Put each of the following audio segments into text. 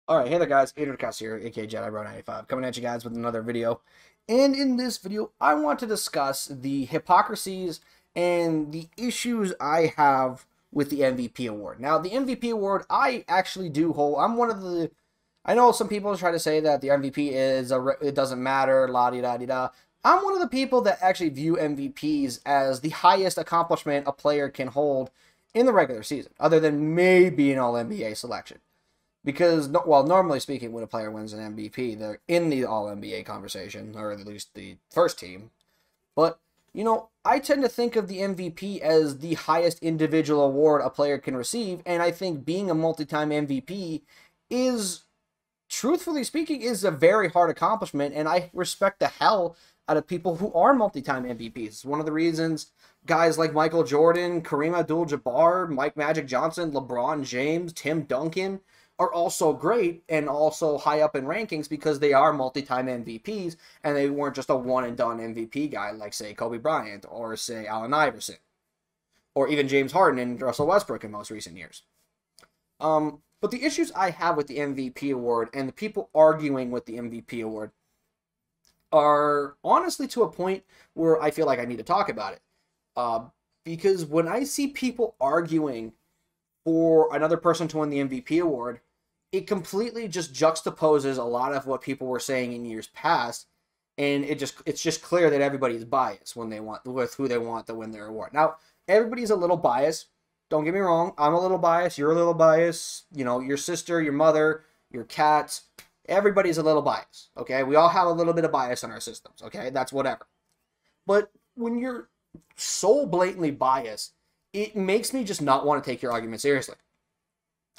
Alright, hey there guys, Adrian here, aka JediBro95, coming at you guys with another video. And in this video, I want to discuss the hypocrisies and the issues I have with the MVP award. Now, the MVP award, I actually do hold. I'm one of the. I know some people try to say that the MVP it doesn't matter, la di da di da. I'm one of the people that actually view MVPs as the highest accomplishment a player can hold in the regular season, other than maybe an All-NBA selection. Because, well, normally speaking, when a player wins an MVP, they're in the All-NBA conversation, or at least the first team. But, I tend to think of the MVP as the highest individual award a player can receive, and I think being a multi-time MVP is, truthfully speaking, is a very hard accomplishment, and I respect the hell out of people who are multi-time MVPs. It's one of the reasons guys like Michael Jordan, Kareem Abdul-Jabbar, Mike Magic Johnson, LeBron James, Tim Duncan are also great and also high up in rankings because they are multi-time MVPs and they weren't just a one-and-done MVP guy like, say, Kobe Bryant or, say, Allen Iverson or even James Harden and Russell Westbrook in most recent years. But the issues I have with the MVP award and the people arguing with the MVP award are honestly to a point where I feel like I need to talk about it. Because when I see people arguing for another person to win the MVP award, it completely just juxtaposes a lot of what people were saying in years past, and it's just clear that everybody's biased when they want with who they want to win their award. Now, everybody's a little biased. Don't get me wrong. I'm a little biased. You're a little biased. Your sister, your mother, your cats. Everybody's a little biased. Okay, we all have a little bit of bias in our systems. Okay, that's whatever. But when you're so blatantly biased, it makes me just not want to take your argument seriously.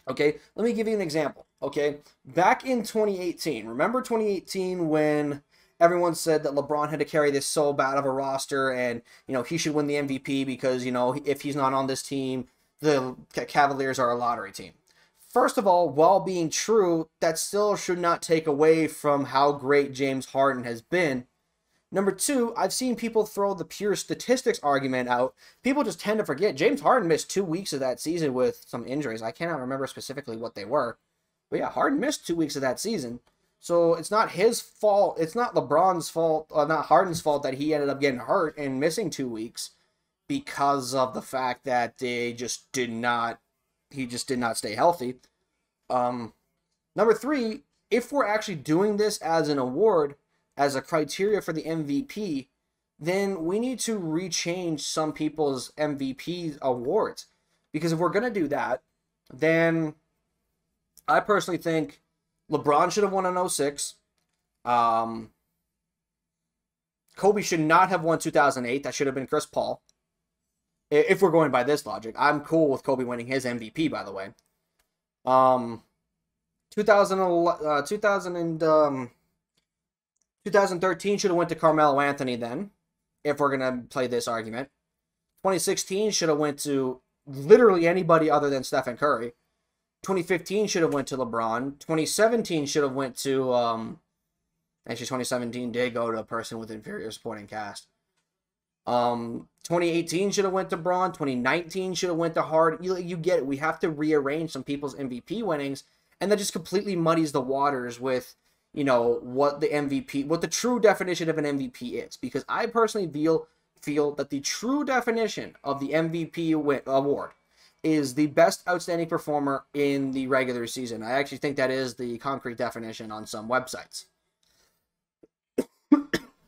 Okay, let me give you an example. Okay, back in 2018, remember 2018 when everyone said that LeBron had to carry this so bad of a roster and, he should win the MVP because, if he's not on this team, the Cavaliers are a lottery team. First of all, while being true, that still should not take away from how great James Harden has been. Number two, I've seen people throw the pure statistics argument out. People just tend to forget. James Harden missed 2 weeks of that season with some injuries. I cannot remember specifically what they were. But yeah, Harden missed 2 weeks of that season. So it's not his fault. It's not LeBron's fault, not Harden's fault that he ended up getting hurt and missing 2 weeks because of the fact that he just did not stay healthy. Number three, if we're actually doing this as an award, as a criteria for the MVP, then we need to rechange some people's MVP awards. Because if we're going to do that, then I personally think LeBron should have won in 06. Kobe should not have won 2008. That should have been Chris Paul. If we're going by this logic. I'm cool with Kobe winning his MVP, by the way. 2013 should have went to Carmelo Anthony then, if we're going to play this argument. 2016 should have went to literally anybody other than Stephen Curry. 2015 should have went to LeBron. 2017 should have went to, actually 2017 did go to a person with inferior supporting cast. 2018 should have went to Braun. 2019 should have went to Harden. You get it. We have to rearrange some people's MVP winnings, and that just completely muddies the waters with, what the MVP, what the true definition of an MVP is. Because I personally feel that the true definition of the MVP award is the best outstanding performer in the regular season. I actually think that is the concrete definition on some websites.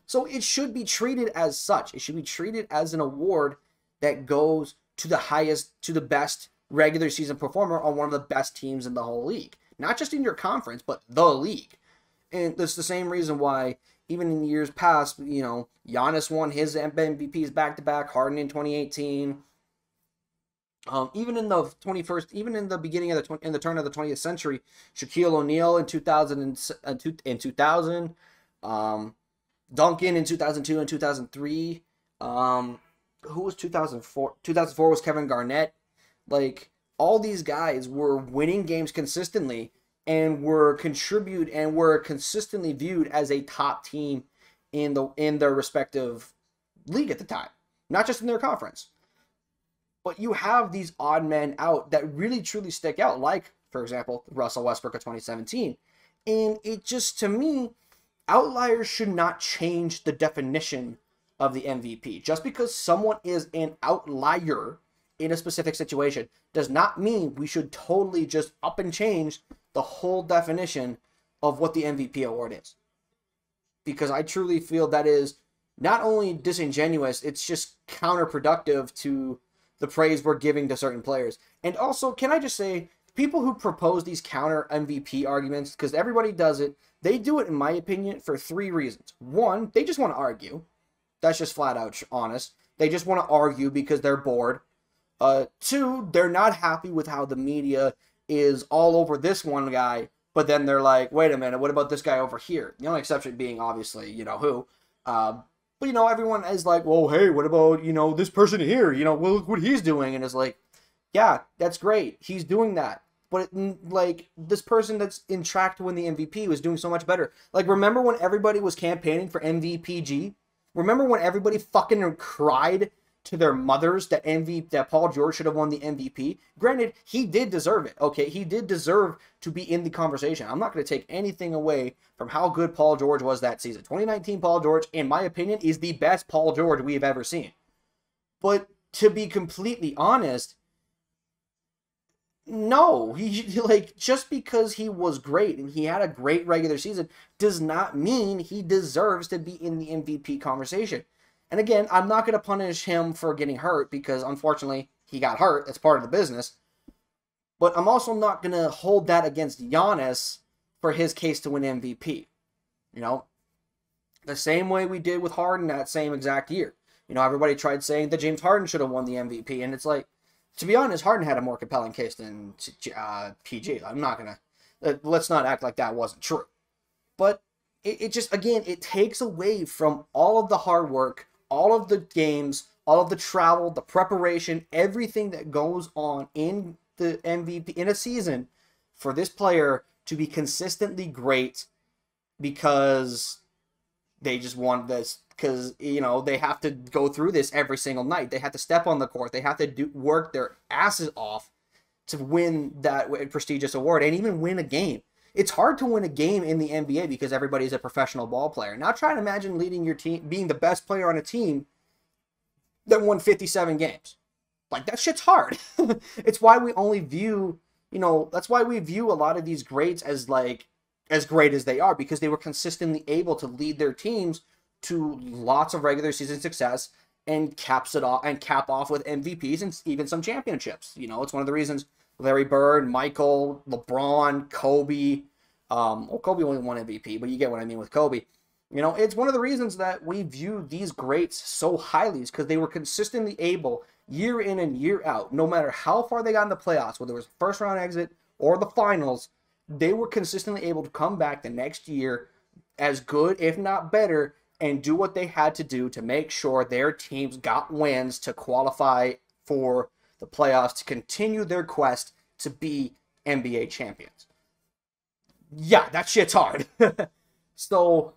So it should be treated as such. It should be treated as an award that goes to the best regular season performer on one of the best teams in the whole league. Not just in your conference, but the league. And that's the same reason why, even in years past, Giannis won his MVPs back-to-back, Harden in 2018. Even in the beginning of in the turn of the 20th century, Shaquille O'Neal in 2000, Duncan in 2002 and 2003. Who was 2004? 2004 was Kevin Garnett. Like, all these guys were winning games consistently and were consistently viewed as a top team in their respective league at the time, not just in their conference. But you have these odd men out that really truly stick out, like for example, Russell Westbrook of 2017. And it just, to me, Outliers should not change the definition of the MVP. Just because someone is an outlier in a specific situation does not mean we should totally just up and change the whole definition of what the MVP award is. Because I truly feel that is not only disingenuous, it's just counterproductive to the praise we're giving to certain players. And also, can I just say, people who propose these counter MVP arguments, because everybody does it, they do it, in my opinion, for 3 reasons. 1, they just want to argue. That's just flat out honest. They just want to argue because they're bored. 2, they're not happy with how the media is all over this one guy, but then they're like, wait a minute, what about this guy over here? The only exception being, obviously, you know who. But, you know, everyone is like, well, hey, what about, you know, this person here? You know, well, look what he's doing. And it's like, yeah, that's great. He's doing that. But, like, this person that's in track to win the MVP was doing so much better. Like, remember when everybody was campaigning for MVPG? Remember when everybody fucking cried to their mothers that Paul George should have won the MVP? Granted, he did deserve it. Okay, he did deserve to be in the conversation. I'm not going to take anything away from how good Paul George was that season. 2019 Paul George, in my opinion, is the best Paul George we have ever seen. But to be completely honest, no, he like, just because he was great and he had a great regular season does not mean he deserves to be in the MVP conversation. And again, I'm not going to punish him for getting hurt because, unfortunately, he got hurt. It's part of the business. But I'm also not going to hold that against Giannis for his case to win MVP. You know, the same way we did with Harden that same exact year. You know, everybody tried saying that James Harden should have won the MVP, and it's like, to be honest, Harden had a more compelling case than PG. I'm not going to, let's not act like that wasn't true. But it just, again, it takes away from all of the hard work, all of the games, all of the travel, the preparation, everything that goes on in the MVP, in a season, for this player to be consistently great because they just want this, because, you know, they have to go through this every single night. They have to step on the court. They have to work their asses off to win that prestigious award and even win a game. It's hard to win a game in the NBA because everybody's a professional ball player. Now try to imagine leading your team, being the best player on a team that won 57 games. Like, that shit's hard. It's why we only view, you know, that's why we view a lot of these greats as, like, as great as they are, because they were consistently able to lead their teams to lots of regular season success and cap off with MVPs and even some championships. You know, it's one of the reasons Larry Bird, Michael, LeBron, Kobe, well, Kobe only won MVP, but you get what I mean with Kobe. You know, it's one of the reasons that we view these greats so highly, is because they were consistently able, year in and year out, no matter how far they got in the playoffs, whether it was first round exit or the finals, they were consistently able to come back the next year as good, if not better, and do what they had to do to make sure their teams got wins to qualify for the playoffs, to continue their quest to be NBA champions. Yeah, that shit's hard. So,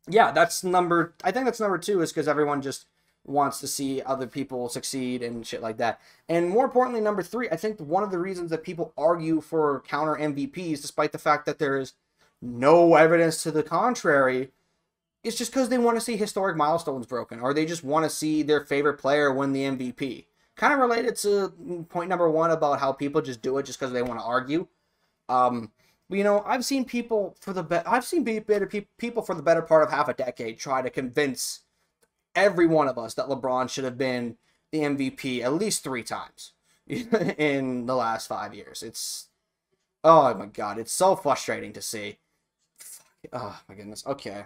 yeah, I think that's number 2, is because everyone just wants to see other people succeed and shit like that. And more importantly, number 3, I think one of the reasons that people argue for counter MVPs, despite the fact that there is no evidence to the contrary, is just because they want to see historic milestones broken, or they just want to see their favorite player win the MVP. Kind of related to point number 1 about how people just do it just because they want to argue. You know, I've seen people for the people for the better part of half a decade try to convince every one of us that LeBron should have been the MVP at least 3 times in the last 5 years. It's, oh my god, it's so frustrating to see. Oh my goodness. Okay.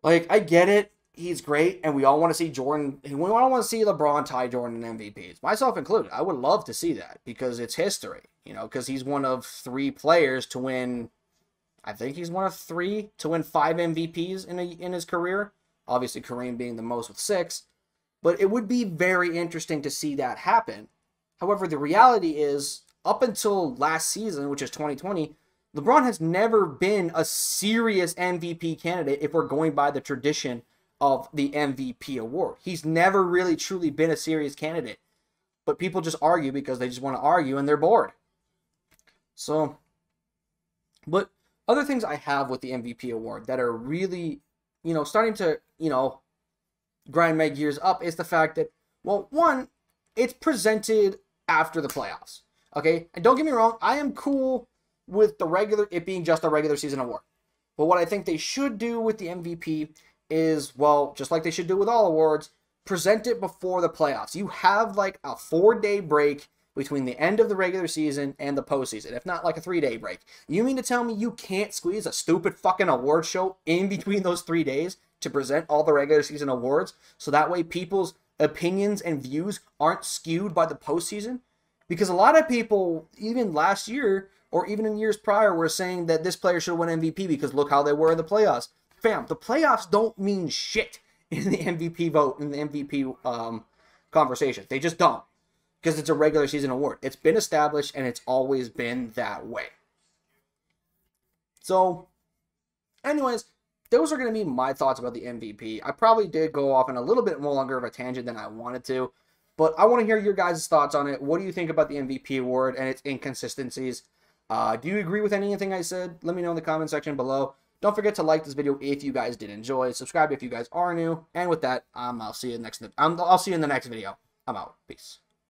Like, I get it. He's great, and we all want to see Jordan. We all want to see LeBron tie Jordan in MVPs, myself included. I would love to see that because it's history, you know, because he's one of 3 players to win. I think he's one of 3 to win 5 MVPs in his career. Obviously, Kareem being the most with 6. But it would be very interesting to see that happen. However, the reality is, up until last season, which is 2020, LeBron has never been a serious MVP candidate if we're going by the tradition of the MVP award. He's never really truly been a serious candidate. but people just argue because they just want to argue and they're bored. So, but other things I have with the MVP award that are really, starting to, grind my gears up is the fact that, well, one, it's presented after the playoffs. Okay, and don't get me wrong, I am cool with it being just a regular season award. But what I think they should do with the MVP is, well, just like they should do with all awards, present it before the playoffs. You have like a 4-day break between the end of the regular season and the postseason, if not like a 3-day break. You mean to tell me you can't squeeze a stupid fucking award show in between those 3 days to present all the regular season awards so that way people's opinions and views aren't skewed by the postseason? Because a lot of people, even last year or even in years prior, were saying that this player should win MVP because look how they were in the playoffs. Fam, the playoffs don't mean shit in the MVP vote, in the MVP conversation. They just don't. Because it's a regular season award. It's been established and it's always been that way. So, anyways, those are going to be my thoughts about the MVP. I probably did go off on a little bit more longer of a tangent than I wanted to. But I want to hear your guys' thoughts on it. What do you think about the MVP award and its inconsistencies? Do you agree with anything I said? Let me know in the comment section below. Don't forget to like this video if you guys did enjoy. Subscribe if you guys are new. And with that, I'll see you in the next video. I'm out. Peace.